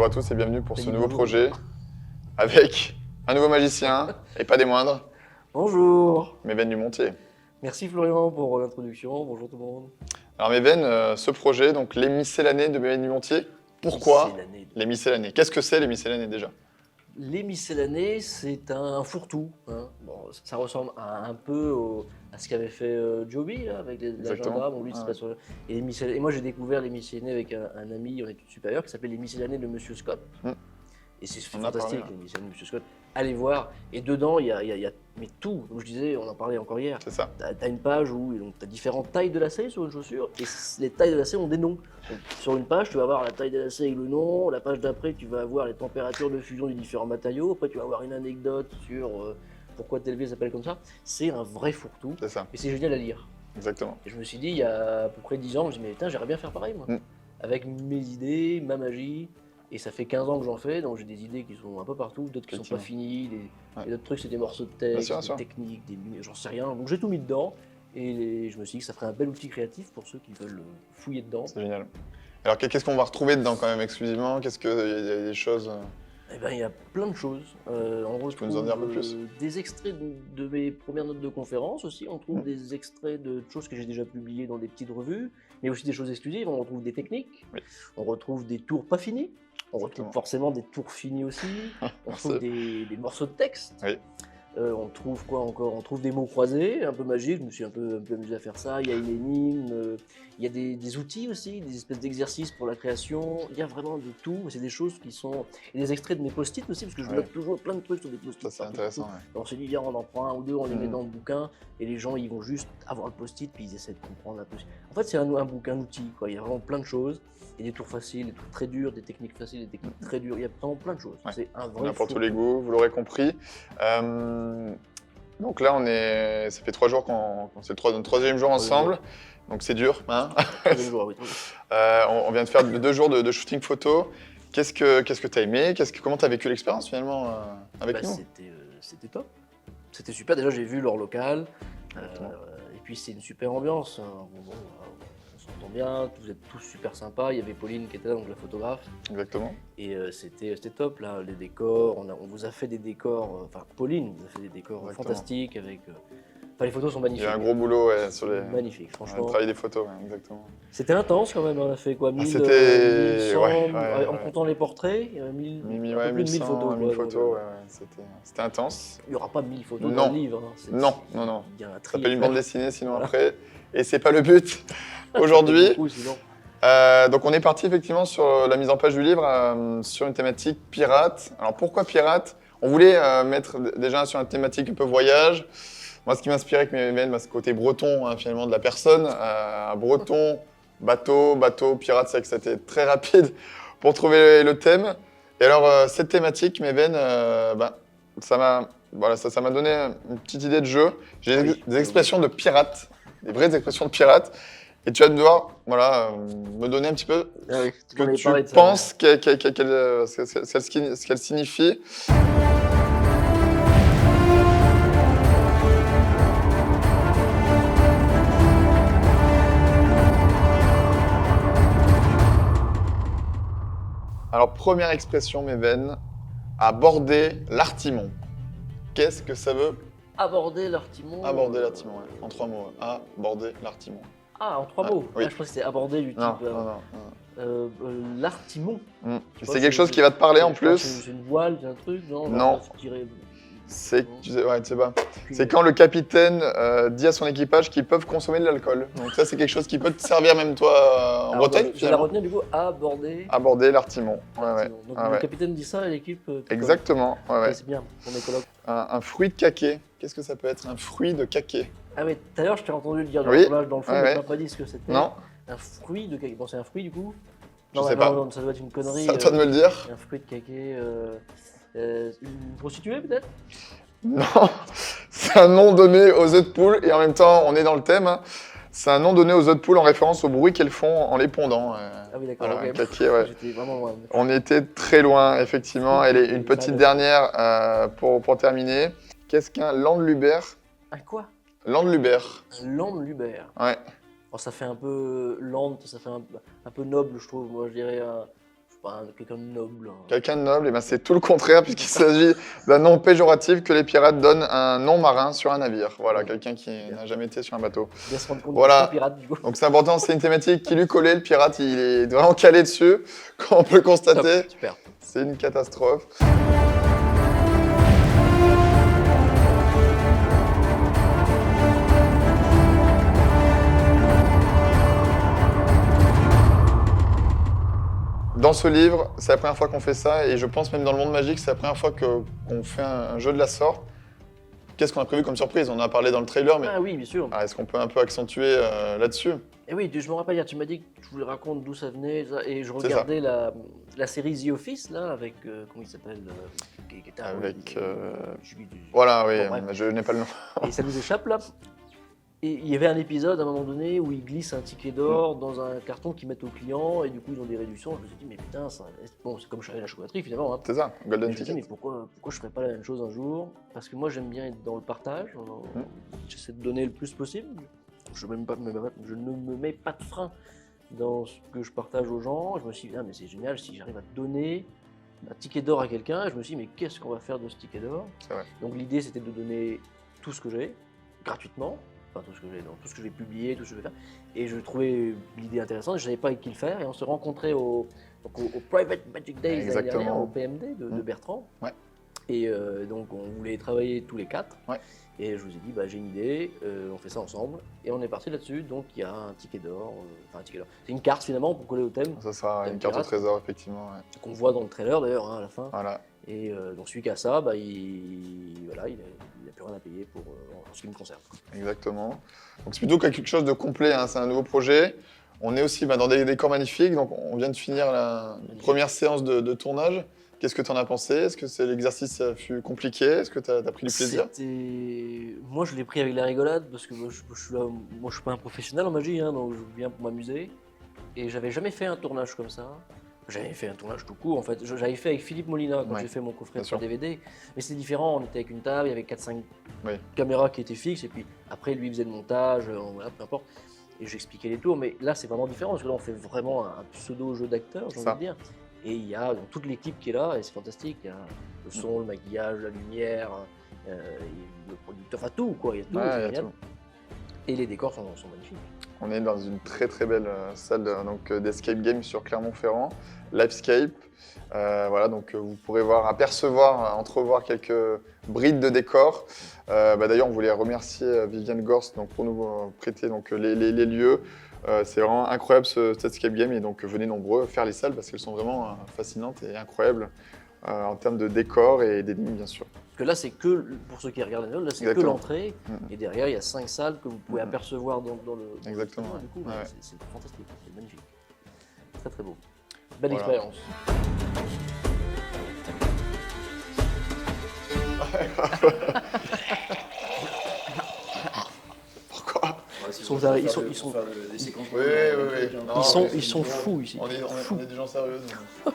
Bonjour à tous et bienvenue pour ce nouveau Bonjour. projet avec un nouveau magicien et pas des moindres, Bonjour. Méven Dumontier. Merci Florian pour l'introduction. Bonjour tout le monde. Alors Méven, ce projet, donc les miscellanées de Méven Dumontier, pourquoi Miscellanées. les miscellanées? Qu'est-ce que c'est les miscellanées déjà? Les miscellanées, c'est un fourre-tout. Hein. Bon, ça ressemble un peu à ce qu'avait fait Joby là, avec Exactement. l'agenda. Bon, lui, c'est Ah pas sur et, et moi, j'ai découvert les miscellanées avec un ami en études supérieures qui s'appelle les miscellanées de Monsieur Scott. Mm. Et c'est On en a fantastique, parlé, les miscellanées de Monsieur Scott. Allez voir. Et dedans, il y a mais tout. Comme je disais, on en parlait encore hier. C'est ça. T'as une page où tu as différentes tailles de lacets sur une chaussure et les tailles de lacets ont des noms. Donc, sur une page, tu vas avoir la taille des lacets avec le nom. La page d'après, tu vas avoir les températures de fusion des différents matériaux. Après, tu vas avoir une anecdote sur pourquoi tel V s'appelle comme ça. C'est un vrai fourre-tout C'est ça, et c'est génial à lire. exactement. Et je me suis dit, il y a à peu près 10 ans, je me suis dit, mais putain, j'aimerais bien faire pareil moi. Mm. Avec mes idées, ma magie. Et ça fait 15 ans que j'en fais, donc j'ai des idées qui sont un peu partout, d'autres qui sont pas finies, Ouais. et d'autres trucs c'est des morceaux de texte, Bien des sûr. techniques, des lumières, j'en sais rien. Donc j'ai tout mis dedans, et je me suis dit que ça ferait un bel outil créatif pour ceux qui veulent fouiller dedans. C'est génial. Alors qu'est-ce qu'on va retrouver dedans quand même exclusivement? Qu'est-ce qu'il y a des choses... Eh ben, il y a plein de choses. On retrouve peux nous en dire un peu plus des extraits de mes premières notes de conférence aussi. On trouve Mm. des extraits de choses que j'ai déjà publiées dans des petites revues, mais aussi des choses exclusives. On retrouve des techniques. Oui. On retrouve des tours pas finis. On Exactement. retrouve forcément des tours finis aussi. On Merci. trouve des morceaux de texte. Oui. On trouve quoi encore? On trouve des mots croisés, un peu magiques. Je me suis un peu amusé à faire ça. Il y a une énigme. Il y a des outils aussi, des espèces d'exercices pour la création. Il y a vraiment de tout. C'est des choses qui sont. Et des extraits de mes post-it aussi, parce que je Ouais. note toujours plein de trucs sur des post-it. Ça c'est partout. intéressant. Ouais. Alors, on s'est dit, viens, on en prend un ou deux, on les met Mhm. dans le bouquin, et les gens, ils vont juste avoir le post-it, puis ils essaient de comprendre la post-it. En fait, c'est un bouquin, un outil, quoi. Il y a vraiment plein de choses. Il y a des tours faciles, des tours très durs, des techniques faciles, des techniques très dures. Il y a vraiment plein de choses. Ouais. C'est un On vrai a pour four. tous les goûts, vous l'aurez compris. Donc là, ça fait 3 jours c'est notre troisième jour ensemble. Donc c'est dur. Hein. Troisième jour, oui. On vient de faire 2 jours de shooting photo. Qu'est-ce que tu as aimé? Comment tu as vécu l'expérience finalement avec Bah, nous? c'était top. C'était super. Déjà, j'ai vu leur local. Exactement. Et puis, c'est une super ambiance. Hein. Bon, on s'entend bien. Vous êtes tous super sympas. Il y avait Pauline qui était là, donc la photographe. Exactement. Et c'était top, là, les décors. On vous a fait des décors. Enfin, Pauline vous a fait des décors Exactement. fantastiques. Enfin, les photos sont Il magnifiques. y a un gros boulot sur les. Magnifique, On a franchement. travaillé des photos, ouais, exactement. C'était intense quand même. On a fait quoi? 1000, c'était- 1100, ouais, en ouais. comptant les portraits. Il y a 1000, un peu plus de 1000 photos. 1000 quoi, photos, donc, ouais, c'était intense. il n'y aura pas 1000 photos Non. dans le livre. Hein. Non. Il y a un Ça tri à s'appelle une faire. bande dessinée sinon Voilà. après. Et c'est pas le but aujourd'hui. Beaucoup, sinon. Donc on est parti effectivement sur la mise en page du livre sur une thématique pirate. Alors pourquoi pirate? On voulait mettre déjà sur une thématique un peu voyage. Moi ce qui m'inspirait avec mes mails, ce côté breton hein, finalement de la personne. Breton, bateau, pirate, c'est vrai que c'était très rapide pour trouver le thème. Et alors cette thématique, Méven, ça m'a donné une petite idée de jeu. J'ai Oui. des expressions de pirates, des vraies expressions de pirates. Et tu vas devoir me donner un petit peu Ah oui, ce que on avait tu parlé de ça, penses ce qu'elle signifie. Alors, première expression, Méven, aborder l'artimon. Qu'est-ce que ça veut Aborder l'artimon. aborder l'artimon ouais. En 3 mots. Aborder l'artimon. Ah, en 3 Ouais, mots. oui. Ah, je crois que c'était aborder du type. Non. L'artimon. C'est quelque chose qui va te parler en plus. C'est une voile, c'est un truc, non? Non. Je dirais- C'est, tu sais pas. C'est quand le capitaine dit à son équipage qu'ils peuvent consommer de l'alcool. Donc ça, c'est quelque chose qui peut te servir même toi en Alors, Bretagne, je vais la finalement. retenir du coup, aborder. Aborder l'artimon. Ouais. l'artimon. Donc Ah le ouais. capitaine dit ça et l'équipe. picole. Exactement. Ouais. Ok, c'est bien pour mes colocs. Un fruit de caquet. Qu'est-ce que ça peut être un fruit de caquet? Ah, mais tout à l'heure, je t'ai entendu le dire Oui. dans le fond, Ouais, mais ouais. tu m'as pas dit ce que c'était. Non, Un fruit de caquet. Bon, c'est un fruit du coup? Je Non, sais non, pas. non, ça doit être une connerie. c'est à toi de me le dire. Un fruit de caquet. Une prostituée peut-être? Non, c'est un nom donné aux œufs de poule et en même temps, on est dans le thème. Hein. C'est un nom donné aux œufs de poule en référence au bruit qu'elles font en les pondant. Ah oui, d'accord. Voilà, ok. un caquet, ouais. J'étais vraiment loin. On était très loin, effectivement. Elle est une petite dernière pour terminer. Qu'est-ce qu'un landluber? Un quoi? Landluber. Un landluber. Ouais. Bon, ça fait un peu land, ça fait un peu noble, je trouve. Moi, je dirais quelqu'un de noble. Quelqu'un de noble, et ben c'est tout le contraire, puisqu'il s'agit d'un nom péjoratif que les pirates donnent à un non-marin sur un navire. Voilà, Ouais. quelqu'un qui n'a jamais été sur un bateau. Bien se rendre compte Voilà. que c'est un pirate, du coup. Donc c'est important, c'est une thématique qui lui collait, le pirate, il est vraiment calé dessus, comme on peut le constater. Top, super. C'est une catastrophe. Dans ce livre, c'est la première fois qu'on fait ça, et je pense même dans le monde magique, c'est la première fois qu'on fait un jeu de la sorte. Qu'est-ce qu'on a prévu comme surprise? On en a parlé dans le trailer, mais Ah oui, bien sûr. est-ce qu'on peut un peu accentuer là-dessus? Et oui, je me rappelle hier, tu m'as dit que je voulais raconter d'où ça venait, et je C'est ça. regardais la série The Office, là, avec, comment il s'appelle, qui était un- Avec, Julie du- Voilà, oui, Bon, bref. je n'ai pas le nom. Et ça nous échappe, là. Et il y avait un épisode, à un moment donné, où ils glissent un ticket d'or dans un carton qu'ils mettent aux clients, et du coup, ils ont des réductions. Je me suis dit, mais putain, bon, c'est comme Charlie la chocolaterie, finalement, hein. C'est ça, Golden Je me suis dit, mais Ticket. pourquoi je ferais pas la même chose un jour? Parce que moi, j'aime bien être dans le partage. J'essaie de donner le plus possible. Je ne me mets pas de frein dans ce que je partage aux gens. Je me suis dit, ah, mais c'est génial si j'arrive à donner un ticket d'or à quelqu'un. Je me suis dit, mais qu'est-ce qu'on va faire de ce ticket d'or? C'est vrai. Donc l'idée, c'était de donner tout ce que j'ai, gratuitement. Enfin, tout ce que j'ai, non, tout ce que j'ai publié, tout ce que je vais faire. Et je trouvais l'idée intéressante, je ne savais pas avec qui le faire. Et on se rencontrait au Private Magic Days l'année Exactement. dernière, au PMD de Bertrand. Ouais. Et donc on voulait travailler tous les quatre. Ouais. Et je vous ai dit, bah, j'ai une idée, on fait ça ensemble. Et on est parti là-dessus. Donc il y a un ticket d'or. Enfin, un ticket d'or. C'est une carte finalement pour coller au thème. Ça sera Thème une carte au pirate. trésor, effectivement. Ouais. Qu'on voit dans le trailer d'ailleurs, hein, à la fin. Voilà, Et donc celui qui a ça, bah, il n'a plus rien à payer pour, en ce qui me concerne. exactement. Donc c'est plutôt quelque chose de complet, hein, c'est un nouveau projet. On est aussi dans des décors magnifiques, donc on vient de finir la première séance de tournage. Qu'est-ce que tu en as pensé? Est-ce que l'exercice fut compliqué? Est-ce que tu as pris du plaisir? Moi, je l'ai pris avec la rigolade parce que moi, je suis pas un professionnel en magie, hein, donc je viens pour m'amuser. Et j'avais jamais fait un tournage comme ça. J'avais fait un tournage tout court, en fait. J'avais fait avec Philippe Molina quand Ouais, j'ai fait mon coffret bien de sûr. DVD. Mais c'était différent, on était avec une table, il y avait 4-5 Oui. caméras qui étaient fixes. Et puis après, lui, il faisait le montage, voilà, peu importe. Et j'expliquais les tours. Mais là, c'est vraiment différent parce que là, on fait vraiment un pseudo-jeu d'acteur, j'ai envie Ça. de dire. Et il y a donc, toute l'équipe qui est là, et c'est fantastique. Il y a le son, le maquillage, la lumière, le producteur, enfin tout, quoi. Il y a tout, Ouais, c'est il y a génial. tout. Et les décors sont magnifiques. On est dans une très très belle salle d'escape game sur Clermont-Ferrand, Livescape. Voilà, donc vous pourrez entrevoir quelques brides de décors. D'ailleurs, on voulait remercier Viviane Gorst pour nous prêter les lieux. C'est vraiment incroyable cet escape game, et donc venez nombreux faire les salles parce qu'elles sont vraiment fascinantes et incroyables en termes de décors et d'énigmes, bien sûr. Parce que là, c'est que, pour ceux qui regardent la vidéo, là, c'est que Exactement. l'entrée. Et derrière, il y a 5 salles que vous pouvez apercevoir dans le. Exactement, Du coup, ouais. c'est fantastique, c'est magnifique. Très très beau. Belle Voilà. expérience. Pourquoi? Ils sont- ils sont- Oui, oui, oui. Ils sont fous ici. On est des gens sérieux. nous.